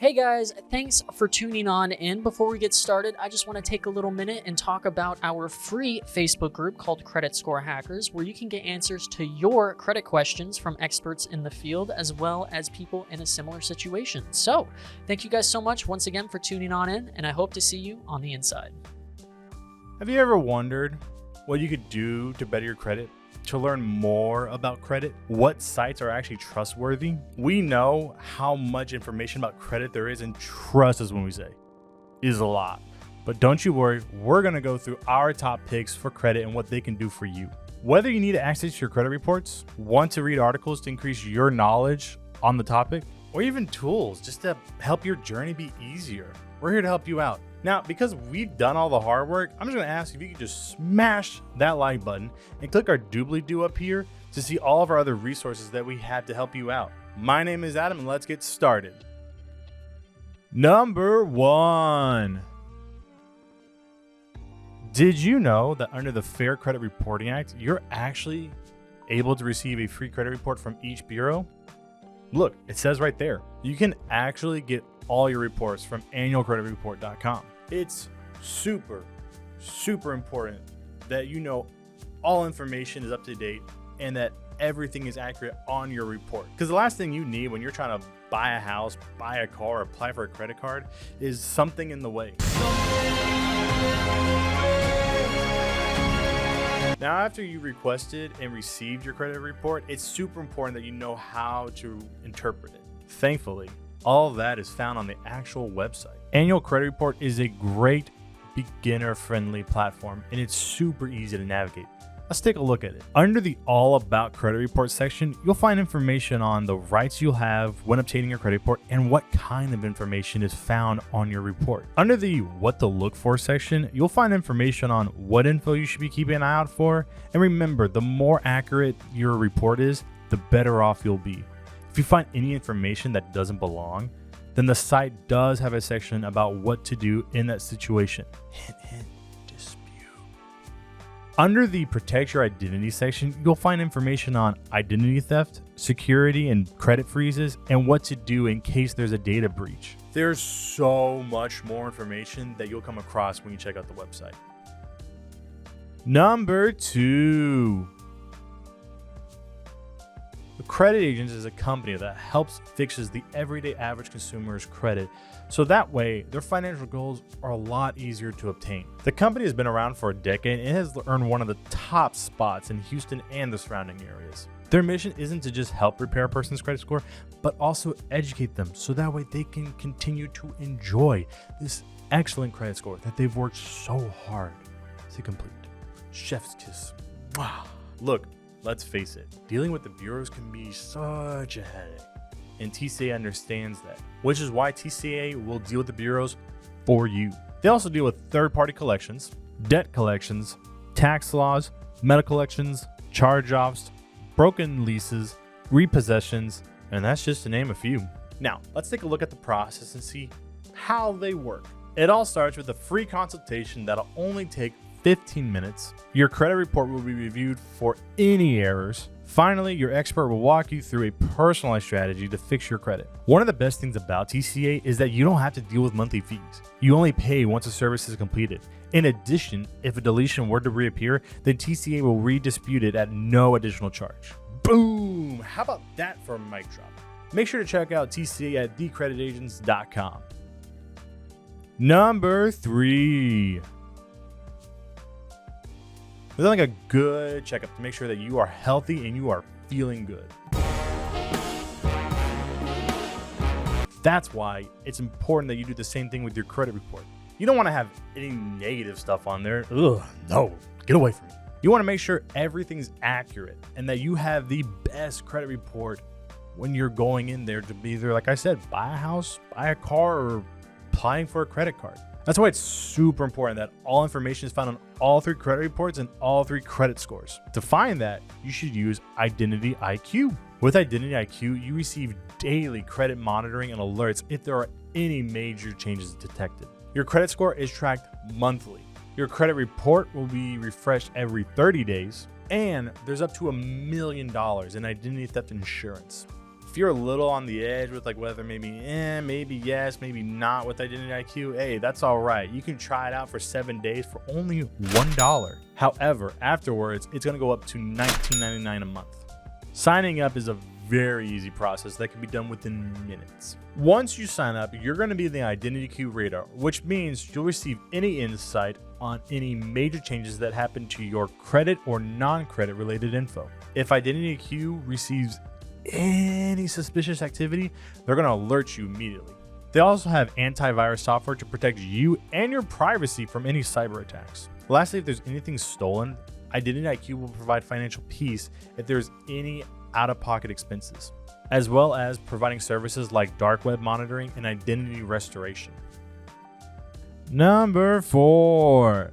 Hey guys, thanks for tuning on in. Before we get started, I just want to take a little minute and talk about our free Facebook group called Credit Score Hackers, where you can get answers to your credit questions from experts in the field, as well as people in a similar situation. So thank you guys so much once again for tuning on in, and I hope to see you on the inside. Have you ever wondered what you could do to better your credit? To learn more about credit, what sites are actually trustworthy? We know how much information about credit there is, and trust us when we say is a lot. But don't you worry, we're going to go through our top picks for credit and what they can do for you. Whether you need access to your credit reports, want to read articles to increase your knowledge on the topic, or even tools just to help your journey be easier, we're here to help you out. Now, because we've done all the hard work, I'm just going to ask if you could just smash that like button and click our doobly-doo up here to see all of our other resources that we have to help you out. My name is Adam, and let's get started. Number 1. Did you know that under the Fair Credit Reporting Act, you're actually able to receive a free credit report from each bureau? Look, it says right there. You can actually get all your reports from annualcreditreport.com. It's super important that you know all information is up to date and that everything is accurate on your report. Because the last thing you need when you're trying to buy a house, buy a car, or apply for a credit card is something in the way. Now, after you requested and received your credit report, it's super important that you know how to interpret it. Thankfully, all of that is found on the actual website. Annual Credit Report is a great beginner-friendly platform, and it's super easy to navigate. Let's take a look at it. Under the All About Credit Report section, you'll find information on the rights you'll have when obtaining your credit report and what kind of information is found on your report. Under the What to Look For section, you'll find information on what info you should be keeping an eye out for. And remember, the more accurate your report is, the better off you'll be. If you find any information that doesn't belong, then the site does have a section about what to do in that situation. Hint, hint, dispute. Under the Protect Your Identity section, you'll find information on identity theft, security and credit freezes, and what to do in case there's a data breach. There's so much more information that you'll come across when you check out the website. Number 2. The Credit Agents is a company that helps fixes the everyday average consumer's credit, so that way their financial goals are a lot easier to obtain. The company has been around for a decade and has earned one of the top spots in Houston and the surrounding areas. Their mission isn't to just help repair a person's credit score, but also educate them so that way they can continue to enjoy this excellent credit score that they've worked so hard to complete. Chef's kiss. Wow. Look, let's face it, dealing with the bureaus can be such a headache, and TCA understands that, which is why TCA will deal with the bureaus for you. They also deal with third-party collections, debt collections, tax laws, medical collections, charge-offs, broken leases, repossessions, and that's just to name a few. Now, let's take a look at the process and see how they work. It all starts with a free consultation that'll only take 15 minutes. Your credit report will be reviewed for any errors. Finally, your expert will walk you through a personalized strategy to fix your credit. One of the best things about TCA is that you don't have to deal with monthly fees. You only pay once a service is completed. In addition, if a deletion were to reappear, then TCA will redispute it at no additional charge. Boom! How about that for a mic drop? Make sure to check out TCA at thecreditagents.com. Number 3. It's like a good checkup to make sure that you are healthy and you are feeling good. That's why it's important that you do the same thing with your credit report. You don't want to have any negative stuff on there. Ugh, no, get away from me. You want to make sure everything's accurate and that you have the best credit report when you're going in there to be either, like I said, buy a house, buy a car, or applying for a credit card. That's why it's super important that all information is found on all 3 credit reports and all 3 credit scores. To find that, you should use Identity IQ. With Identity IQ, you receive daily credit monitoring and alerts if there are any major changes detected. Your credit score is tracked monthly. Your credit report will be refreshed every 30 days, and there's up to $1 million in identity theft insurance. If you're a little on the edge with like whether maybe yes, maybe not with Identity IQ, hey, that's all right. You can try it out for 7 days for only $1. However, afterwards, it's going to go up to $19.99 a month. Signing up is a very easy process that can be done within minutes. Once you sign up, you're going to be in the Identity IQ radar, which means you'll receive any insight on any major changes that happen to your credit or non-credit related info. If Identity IQ receives any suspicious activity, they're going to alert you immediately. They also have antivirus software to protect you and your privacy from any cyber attacks. Lastly, if there's anything stolen, Identity IQ will provide financial peace if there's any out-of-pocket expenses, as well as providing services like dark web monitoring and identity restoration. Number 4.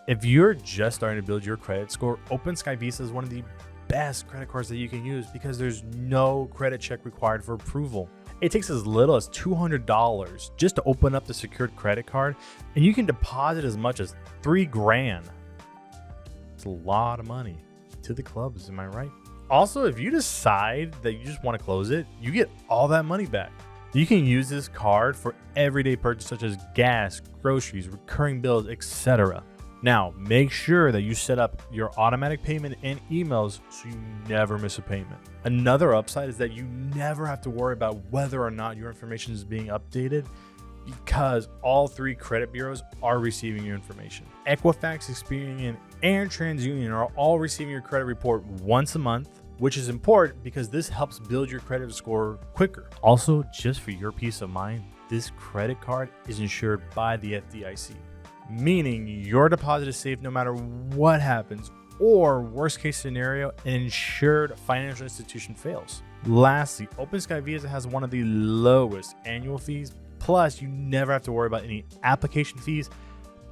If you're just starting to build your credit score, OpenSky Visa is one of the best credit cards that you can use because there's no credit check required for approval. It takes as little as $200 just to open up the secured credit card, and you can deposit as much as $3,000. It's a lot of money to the clubs, am I right? Also, if you decide that you just want to close it, you get all that money back. You can use this card for everyday purchases such as gas, groceries, recurring bills, etc. Now, make sure that you set up your automatic payment and emails so you never miss a payment. Another upside is that you never have to worry about whether or not your information is being updated because all 3 credit bureaus are receiving your information. Equifax, Experian, and TransUnion are all receiving your credit report once a month, which is important because this helps build your credit score quicker. Also, just for your peace of mind, this credit card is insured by the FDIC. Meaning your deposit is safe no matter what happens, or worst case scenario, an insured financial institution fails. Lastly, OpenSky Visa has one of the lowest annual fees, plus you never have to worry about any application fees,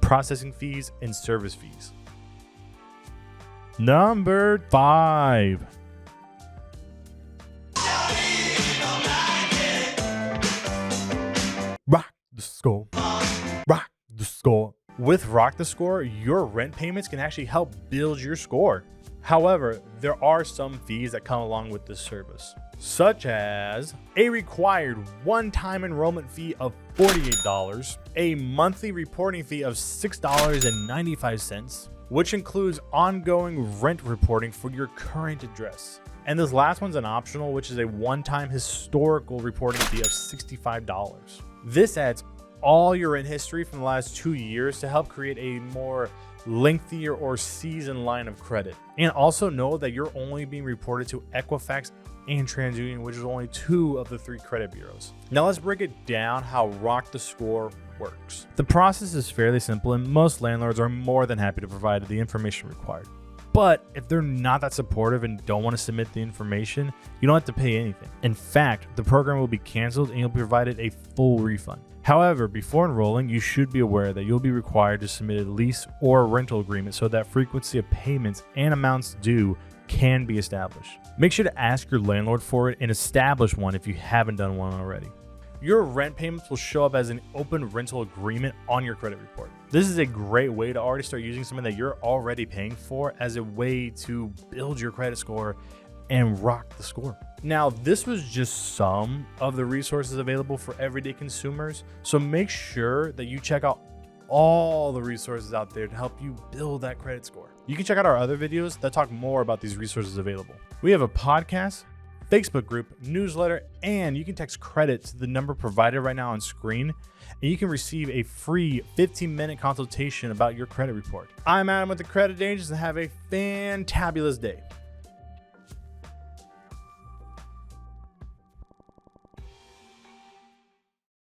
processing fees, and service fees. Number 5. Rock the score. Rock the score. With Rock the Score, your rent payments can actually help build your score. However, there are some fees that come along with this service, such as a required one-time enrollment fee of $48, a monthly reporting fee of $6.95, which includes ongoing rent reporting for your current address. And this last one's an optional, which is a one-time historical reporting fee of $65. This adds all your rent history from the last 2 years to help create a more lengthier or seasoned line of credit. And also know that you're only being reported to Equifax and TransUnion, which is only 2 of the 3 credit bureaus. Now let's break it down how Rock the Score works. The process is fairly simple and most landlords are more than happy to provide the information required. But if they're not that supportive and don't want to submit the information, you don't have to pay anything. In fact, the program will be canceled and you'll be provided a full refund. However, before enrolling, you should be aware that you'll be required to submit a lease or a rental agreement so that frequency of payments and amounts due can be established. Make sure to ask your landlord for it and establish one if you haven't done one already. Your rent payments will show up as an open rental agreement on your credit report. This is a great way to already start using something that you're already paying for as a way to build your credit score and rock the score. Now, this was just some of the resources available for everyday consumers, so make sure that you check out all the resources out there to help you build that credit score. You can check out our other videos that talk more about these resources available. We have a podcast, Facebook group, newsletter, and you can text credit to the number provided right now on screen, and you can receive a free 15-minute consultation about your credit report. I'm Adam with the Credit Angels, and have a fantabulous day.